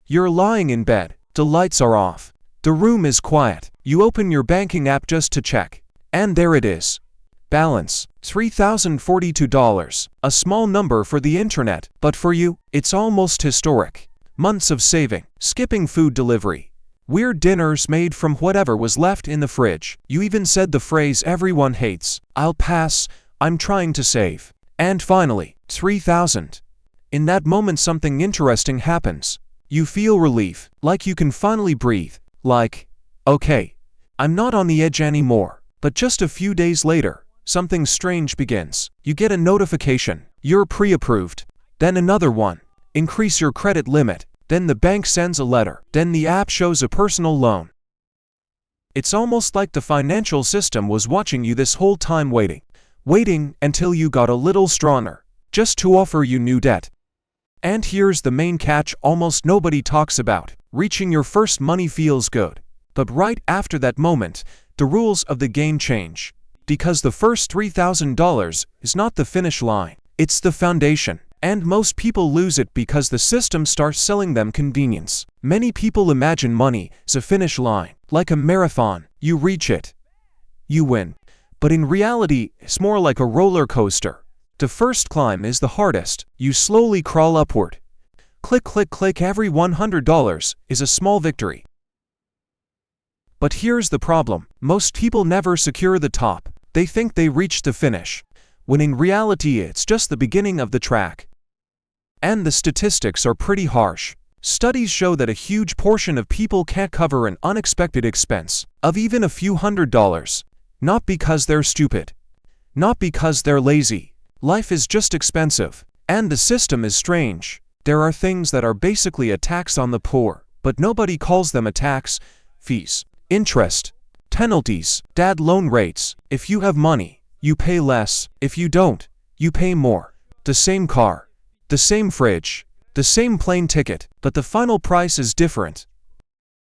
You're lying in bed, the lights are off, the room is quiet, you open your banking app just to check, and there it is. Balance, $3,042, a small number for the internet, but for you, it's almost historic. Months of saving, skipping food delivery, weird dinners made from whatever was left in the fridge. You even said the phrase everyone hates, "I'll pass, I'm trying to save." And finally, 3,000. In that moment something interesting happens. You feel relief, like you can finally breathe, like, okay, I'm not on the edge anymore. But just a few days later, something strange begins. You get a notification, you're pre-approved, then another one, increase your credit limit, then the bank sends a letter, then the app shows a personal loan. It's almost like the financial system was watching you this whole time waiting until you got a little stronger, just to offer you new debt. And here's the main catch almost nobody talks about. Reaching your first money feels good. But right after that moment, the rules of the game change. Because the first $3,000 is not the finish line, it's the foundation. And most people lose it because the system starts selling them convenience. Many people imagine money as a finish line, like a marathon. You reach it, you win. But in reality, it's more like a roller coaster. The first climb is the hardest. You slowly crawl upward. Click, click, click. Every $100 is a small victory. But here's the problem. Most people never secure the top. They think they reached the finish, when in reality it's just the beginning of the track. And the statistics are pretty harsh. Studies show that a huge portion of people can't cover an unexpected expense of even a few $100s. Not because they're stupid. Not because they're lazy. Life is just expensive. And the system is strange. There are things that are basically a tax on the poor, but nobody calls them a tax. Fees, interest, penalties, bad loan rates. If you have money, you pay less. If you don't, you pay more. The same car, the same fridge, the same plane ticket, but the final price is different.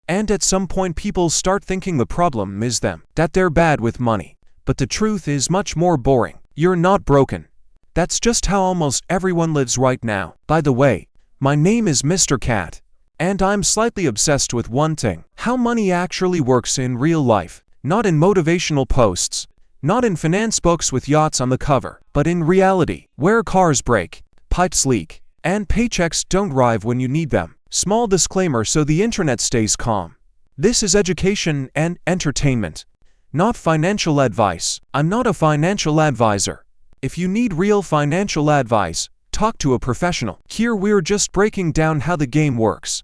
And at some point people start thinking the problem is them, that they're bad with money. But the truth is much more boring. You're not broken. That's just how almost everyone lives right now. By the way, my name is Mr. Cat, and I'm slightly obsessed with one thing: how money actually works in real life. Not in motivational posts, not in finance books with yachts on the cover, but in reality, where cars break, pipes leak, and paychecks don't arrive when you need them. Small disclaimer so the internet stays calm. This is education and entertainment, not financial advice. I'm not a financial advisor. If you need real financial advice, talk to a professional. Here we're just breaking down how the game works.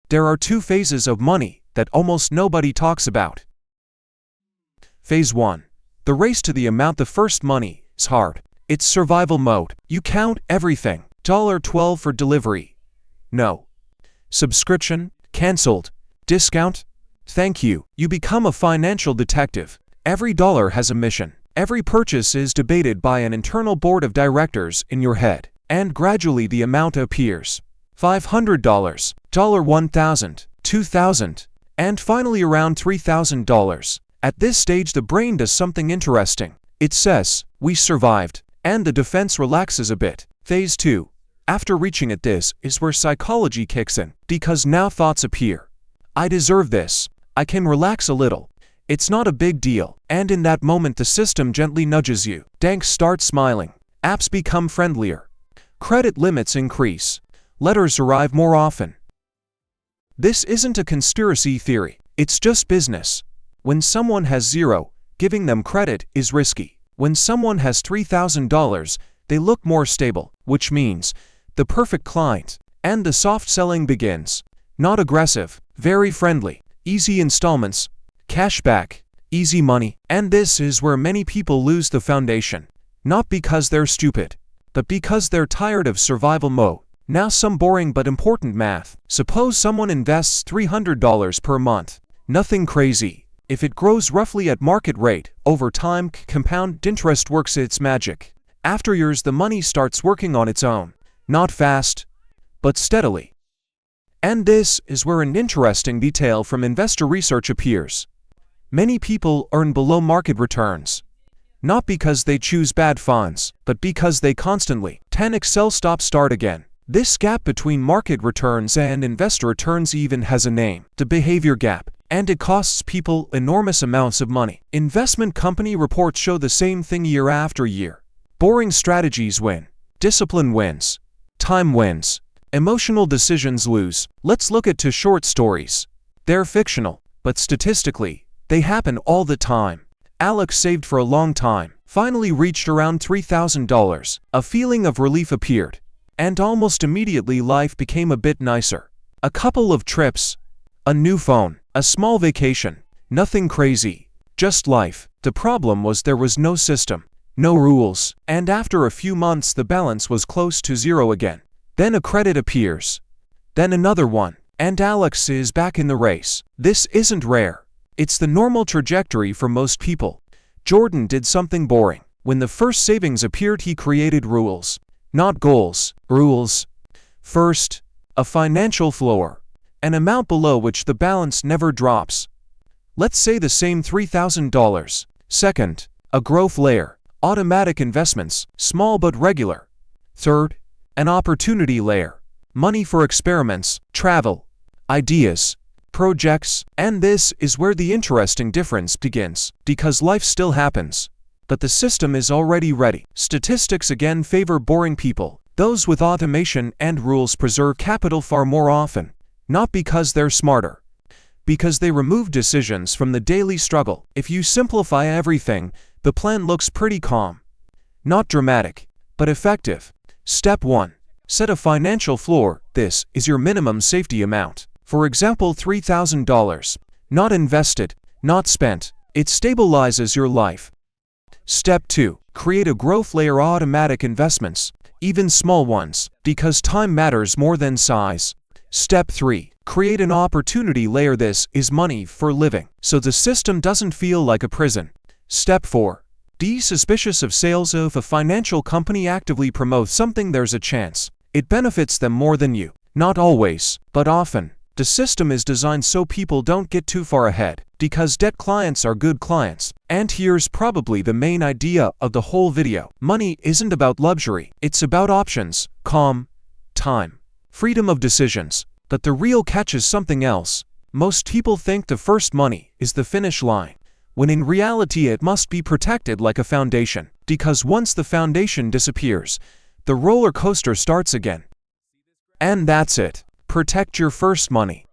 There are two phases of money that almost nobody talks about. Phase 1. The race to the amount. The first money is hard. It's survival mode. You count everything. $12 for delivery. No. Subscription, cancelled. Discount, thank you. You become a financial detective. Every dollar has a mission. Every purchase is debated by an internal board of directors in your head. And gradually the amount appears. $500, $1,000, $2,000, and finally around $3,000. At this stage the brain does something interesting. It says, we survived, and the defense relaxes a bit. Phase 2. After reaching it, this is where psychology kicks in, because now thoughts appear. I deserve this. I can relax a little. It's not a big deal. And in that moment the system gently nudges you. Banks start smiling. Apps become friendlier. Credit limits increase. Letters arrive more often. This isn't a conspiracy theory. It's just business. When someone has zero, giving them credit is risky. When someone has $3,000, they look more stable, which means the perfect client. And the soft selling begins. Not aggressive, very friendly, easy installments, cashback, easy money. And this is where many people lose the foundation. Not because they're stupid, but because they're tired of survival mode. Now some boring but important math. Suppose someone invests $300 per month. Nothing crazy. If it grows roughly at market rate, over time compound interest works its magic. After years the money starts working on its own. Not fast, but steadily. And this is where an interesting detail from investor research appears. Many people earn below market returns. Not because they choose bad funds, but because they constantly 10x sell stop start again. This gap between market returns and investor returns even has a name, the behavior gap, and it costs people enormous amounts of money. Investment company reports show the same thing year after year. Boring strategies win. Discipline wins. Time wins. Emotional decisions lose. Let's look at two short stories. They're fictional, but statistically, they happen all the time. Alex saved for a long time, finally reached around $3,000. A feeling of relief appeared, and almost immediately life became a bit nicer. A couple of trips, a new phone, a small vacation, nothing crazy, just life. The problem was there was no system, no rules, and after a few months the balance was close to zero again. Then a credit appears, then another one, and Alex is back in the race. This isn't rare. It's the normal trajectory for most people. Jordan did something boring. When the first savings appeared, he created rules. Not goals, rules. First, a financial floor, an amount below which the balance never drops. Let's say the same $3,000. Second, a growth layer, automatic investments, small but regular. Third, an opportunity layer, money for experiments, travel, ideas, projects. And this is where the interesting difference begins, because life still happens, but the system is already ready. Statistics again favor boring people. Those with automation and rules preserve capital far more often, not because they're smarter, because they remove decisions from the daily struggle. If you simplify everything, the plan looks pretty calm. Not dramatic, but effective. Step 1. Set a financial floor. This is your minimum safety amount. For example, $3,000. Not invested, not spent. It stabilizes your life. Step 2. Create a growth layer, automatic investments, even small ones, because time matters more than size. Step 3. Create an opportunity layer. This is money for living, so the system doesn't feel like a prison. Step 4. Be suspicious of sales. If a financial company actively promotes something, there's a chance it benefits them more than you. Not always, but often. The system is designed so people don't get too far ahead, because debt clients are good clients. And here's probably the main idea of the whole video. Money isn't about luxury, it's about options, calm, time, freedom of decisions. But the real catch is something else. Most people think the first money is the finish line, when in reality it must be protected like a foundation, because once the foundation disappears, the roller coaster starts again. And that's it. Protect your first money.